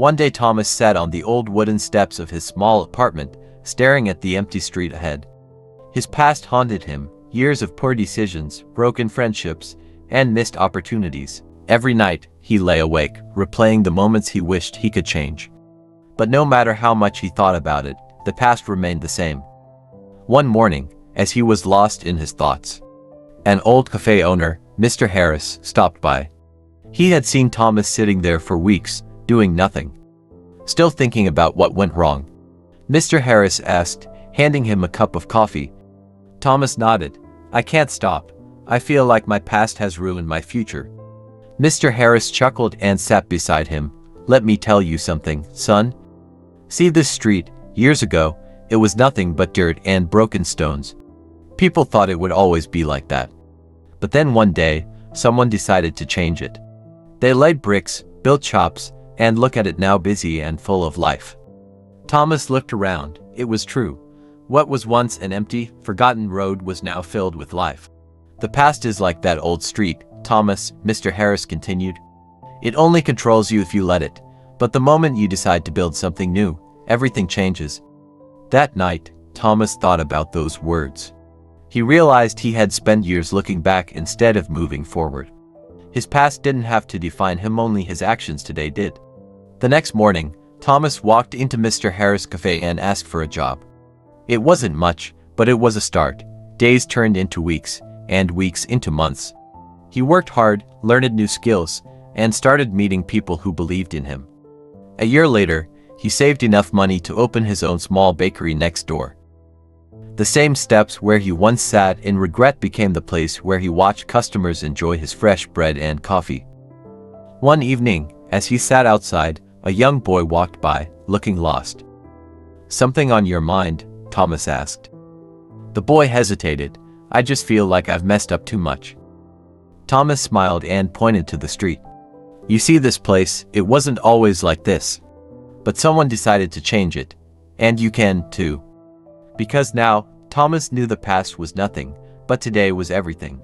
One day Thomas sat on the old wooden steps of his small apartment, staring at the empty street ahead. His past haunted him, years of poor decisions, broken friendships, and missed opportunities. Every night, he lay awake, replaying the moments he wished he could change. But no matter how much he thought about it, the past remained the same. One morning, as he was lost in his thoughts, an old cafe owner, Mr. Harris, stopped by. He had seen Thomas sitting there for weeks, doing nothing, still thinking about what went wrong. Mr. Harris asked, handing him a cup of coffee. Thomas nodded. "I can't stop. I feel like my past has ruined my future." Mr. Harris chuckled and sat beside him. "Let me tell you something, son. See this street? Years ago, it was nothing but dirt and broken stones. People thought it would always be like that. But then one day, someone decided to change it. They laid bricks, built shops, and look at it now, busy and full of life." Thomas looked around. It was true. What was once an empty, forgotten road was now filled with life. "The past is like that old street, Thomas," Mr. Harris continued. "It only controls you if you let it. But the moment you decide to build something new, everything changes." That night, Thomas thought about those words. He realized he had spent years looking back instead of moving forward. His past didn't have to define him, only his actions today did. The next morning, Thomas walked into Mr. Harris' cafe and asked for a job. It wasn't much, but it was a start. Days turned into weeks, and weeks into months. He worked hard, learned new skills, and started meeting people who believed in him. A year later, he saved enough money to open his own small bakery next door. The same steps where he once sat in regret became the place where he watched customers enjoy his fresh bread and coffee. One evening, as he sat outside, a young boy walked by, looking lost. "Something on your mind?" Thomas asked. The boy hesitated. "I just feel like I've messed up too much." Thomas smiled and pointed to the street. "You see this place, it wasn't always like this. But someone decided to change it. And you can, too." Because now, Thomas knew the past was nothing, but today was everything.